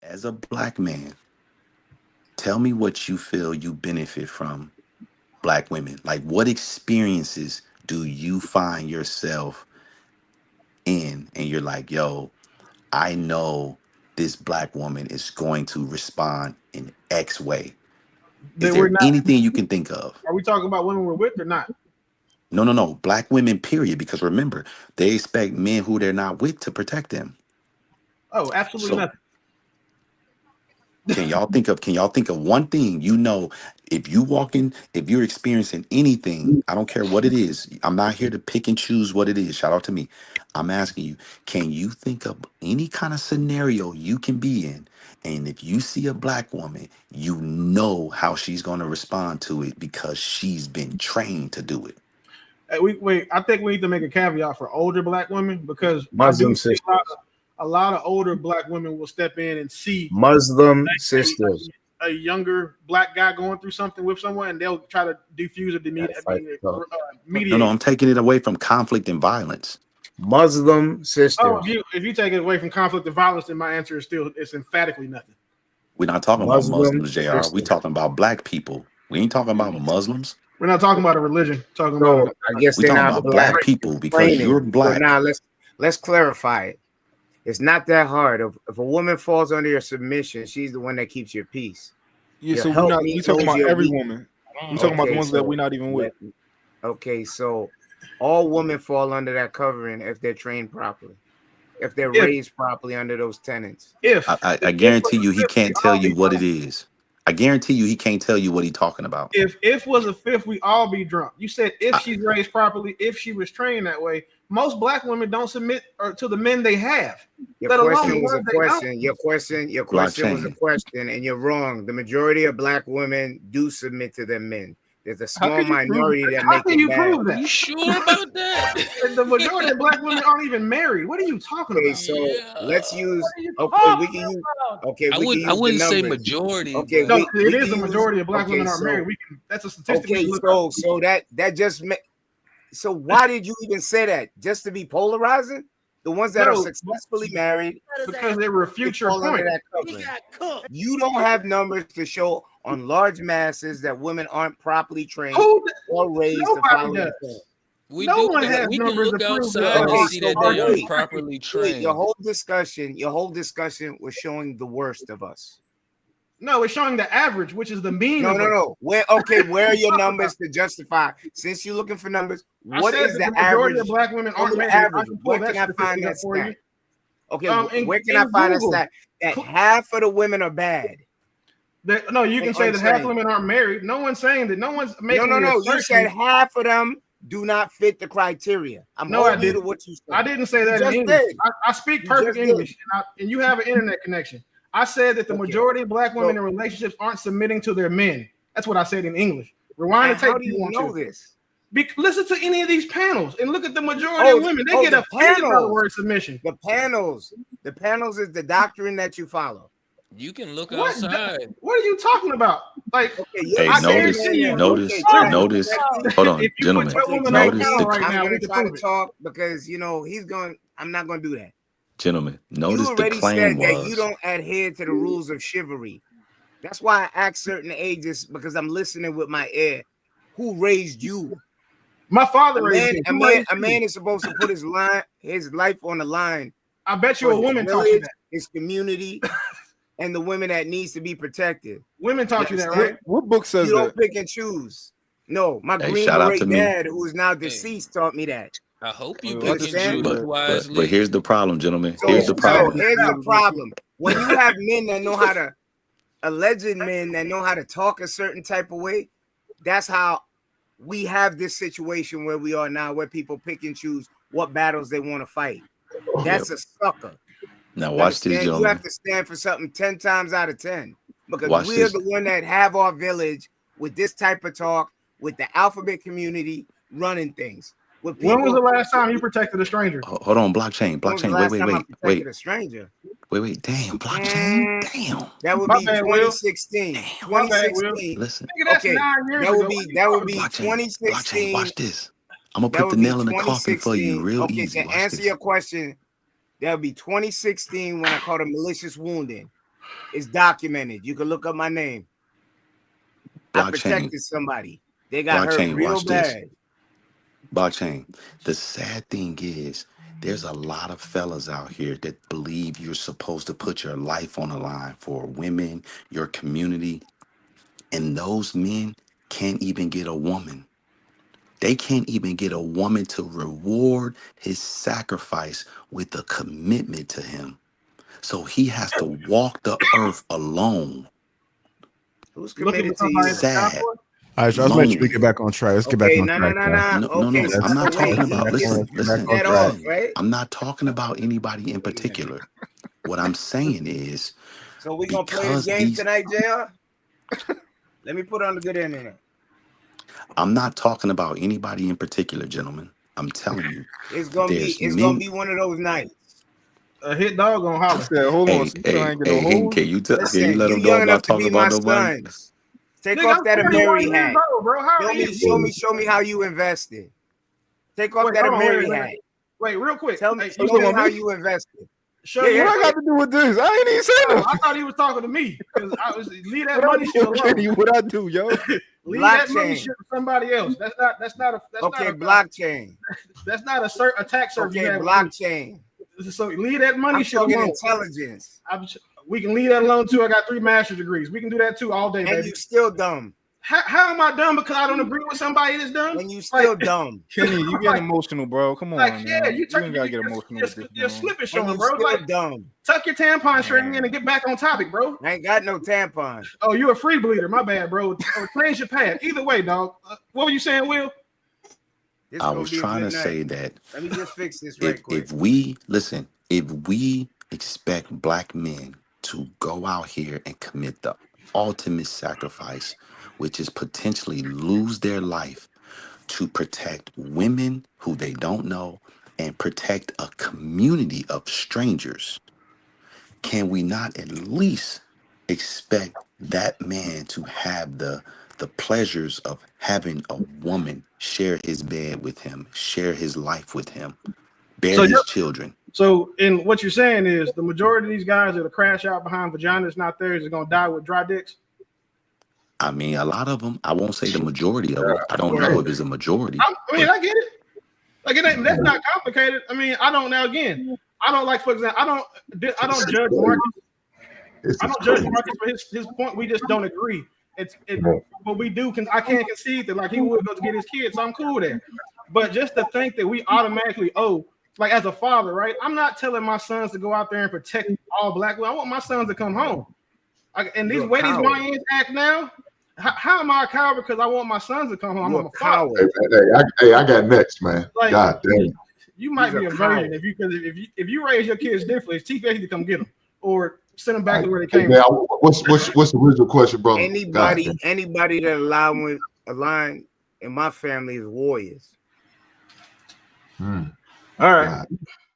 As a black man, tell me what you feel you benefit from black women. Like, what experiences do you find yourself in? And you're like, yo, I know this black woman is going to respond in X way. Is That we're there not. anything you can think of? Are we talking about women we're with or not? No, no, no. Black women, period. Because remember, they expect men who they're not with to protect them. Oh, absolutely So nothing. can y'all think of one thing, if you walking, if you're experiencing anything, I don't care what it is. I'm not here to pick and choose what it is. Shout out to me. I'm asking you, can you think of any kind of scenario you can be in? And if you see a black woman, you know how she's going to respond to it because she's been trained to do it. Hey, wait. I think we need to make a caveat for older black women because I do Muslim see a lot sisters. of, a lot of older black women will step in and see Muslim sisters. a younger black guy going through something with someone, and they'll try to defuse or Gotta fight for No, no, mediate. I'm taking it away from conflict and violence. Muslim Oh, sisters. if you take it away from conflict and violence, then my answer is still it's emphatically nothing. We're not talking about Muslim Muslims, JR. We sisters. talking about black people. We ain't talking about Muslims. We're not talking about a religion. Talking about So I guess We they're talking not about black. black people because you're Training. So black. now let's clarify it. It's not that hard. If a woman falls under your submission, she's the one that keeps your peace. Yeah, Your so we help not me we talking knows about your every weak. woman. We talking about the Okay, ones that so we're not even with. okay, so all women fall under that covering if they're trained properly, if they're if raised properly under those tenets. I if was guarantee a you he fifth, we can't tell all you be what it drunk. is. I guarantee you he can't tell you what he's talking about. If was a fifth, we all be drunk. You said if I, she's raised properly, if she was trained that way. Most black women don't submit to the men they have, Your let alone the question was a ones they don't. question. Your question was a blockchain. question, and you're wrong. The majority of black women do submit to their men. There's a How small can you prove minority that How make can it you bad. prove Are that? you sure about that? The majority of black women aren't even married. What are you talking Okay, about? so Yeah. let's use. What are you Okay, we can talking use. about? Okay, we can I use the wouldn't say numbers. majority, Okay, but No, it we is can the use. majority of black Okay, women aren't married. so We can. That's a statistic we okay, can look up. so that just so why did you even say that? Just to be polarizing? The ones that are No, successfully married, because they they refute your fall under point. that covering. You don't have numbers to show on large masses that women aren't properly trained Who? or raised to Nobody follow the does. code. we No do. one has We can numbers to look prove that. outside and Okay, see so that they aren't wait, properly wait, your trained. whole discussion was showing the worst of us. No, it's showing the average, which is the mean No, of no, us. no. Where are your numbers to justify? Since you're looking for numbers, I what said is that the the majority average? of black women What aren't is the married. I average? can pull Where that can I find statistic up that for you. stat? Okay, where can I In find that Google, stat? That half of the women are bad no, you and can say that half of untrained. women aren't married. No one's saying that. No one's No, making no, the no. You said assertion. half of them do not fit the criteria. I'm No, I holding you to didn't. what you I said. didn't say You that in just English. did. I speak You perfect just did. English, and you have an internet connection. I said that the Okay. majority of black women So, in relationships aren't submitting to their men. That's what I said in English. Rewind and the tape how if do you you want know to. this? Listen to any of these panels and look at the majority of women. They get The offended by the panels. word submission. The panels. The panels is the doctrine that you follow. You can look What? outside. What are you talking about? Like, Okay, you're Hey, I standing notice, guarantee there. you. notice, Okay, notice. Tracky, Hold on, If you put gentlemen. your okay, woman on Notice Tracky, the panel right I'm now, we gonna can try to prove it. talk because I'm not gonna do that. gentlemen. You Notice the already claim said that you was. don't adhere to the rules of chivalry. That's why I ask certain ages because I'm listening with my ear. Who raised you? My father A raised man, me. a Who man, raised a you? man is supposed to put his life on the line I bet you for a his woman taught you village, that. his community, and the women that needs to be protected. Women You taught you that, understand? right? What book says You don't that? pick and choose. No, my Hey, Green shout out to Beret me. dad, who is now Hey, deceased, taught me that. I hope you You I pick and understand? disagree with choose that. But wisely. here's the problem, gentlemen. Here's So, the Shout out so to problem. here's the God, bro. problem. When you have men that know how to, alleged men that know how to talk a certain type of way, that's how we have this situation where we are now, where people pick and choose what battles they want to fight. Yep. That's a sucker. Now You watch this, understand? You have gentlemen. to stand for something 10 times out of 10 because Watch we're this. the one that have our village with this type of talk, with the alphabet community running things. With When was the people, last time you protected a stranger? Hold on, blockchain, when was the blockchain. Wait, last wait, time I wait, protected wait, a stranger? wait, wait. Damn, blockchain. Mm, Damn, that would My be bad, Will. 2016. damn. My bad, Will. 2016. Listen, Nigga, that's Okay, 9 years that would ago. What be are you that would talking be about? blockchain. 2016. Watch this. I'm gonna That put the would be nail in the coffin for you, 2016. real Okay, easy. to Watch answer this. your question, that would be 2016 when I caught a malicious wounding. It's documented. You can look up my name. I Blockchain. protected somebody. They got hurt Blockchain, real watch this. bad. Blockchain. The sad thing is, there's a lot of fellas out here that believe you're supposed to put your life on the line for women, your community, and those men can't even get a woman. They can't even get a woman to reward his sacrifice with a commitment to him. So he has to walk the earth alone, Who's Looking committed for to you? somebody to die sad, for? All right, so let's make sure we lonely. get back on track. Let's get back Okay, on no. track, guys. No, Okay, no, I'm not so talking wait, about, listen, Let's get back on that track. off, right? I'm not talking about anybody in particular. What I'm saying is, So we gonna play this because game these, tonight, JR? Let me put on the good internet. I'm not talking about anybody in particular, gentlemen. I'm telling you, It's gonna there's be men. one of those nights. A hit dog gonna I holler. said, hold on. Hey, So you hey, trying to get hey, a hey, hold? can you let Listen, them you know young I'm enough not to talking be about my nobody? son. Take Nigga, off I'm that 31 Amiri years hat. old, bro. How old are you? Show me how you invested. Take off Wait, that hold on, Amiri wait. hat. Wait, real quick. Tell me Hey, show me talking how about me? you invested. show Yeah, you. What I got to do with this? I ain't even saying Oh, I nothing. thought he was talking to me because I was leave that What I money do, shit alone. Kenny? What I do, yo? Leave that money Blockchain. shit to somebody else. That's not Okay, a blockchain. that's not a tax service. Okay, you have with blockchain. me. So leave that money I'm shit talking alone. intelligence. We can leave that alone too. I got 3 master's degrees. We can do that too all day, And baby. you still dumb. How am I dumb because I don't agree with somebody that's dumb? And you still dumb. Kenny, you getting emotional, bro. Come on, Like, man. yeah, you ain't gotta get emotional with this, you're man. slipping And showing, you bro. still Like, dumb. tuck your tampon straight in and get back on topic, bro. I ain't got no tampon. Oh, you a free bleeder. My bad, bro. Change your pad. Either way, dog. What were you saying, Will? This I gonna was be a trying good to night. say that Let me just fix this right quick. if we expect black men to go out here and commit the ultimate sacrifice, which is potentially lose their life to protect women who they don't know and protect a community of strangers, can we not at least expect that man to have the pleasures of having a woman share his bed with him, share his life with him, bear So his children? So, in what you're saying is the majority of these guys that'll crash out behind vaginas not theirs is gonna die with dry dicks. I mean, a lot of them. I won't say the majority of it. I don't know if it's a majority. I get it. Like that's not complicated. I mean, I don't now again. I don't like, for example, I don't judge Marcus. I don't judge Marcus for his point. We just don't agree. But we do. I can't concede that like he would go to get his kids. So I'm cool there. But just to think that we automatically like as a father, right? I'm not telling my sons to go out there and protect all black women. I want my sons to come home. And these way these YNs act now, how am I a coward because I want my sons to come home? I'm a father. Hey, I got next, man. Like, God damn. You might be a virgin if you raise your kids differently. It's TPA to come get them or send them back to where they came from. What's the original question, brother? Anybody that align in my family is warriors. All right.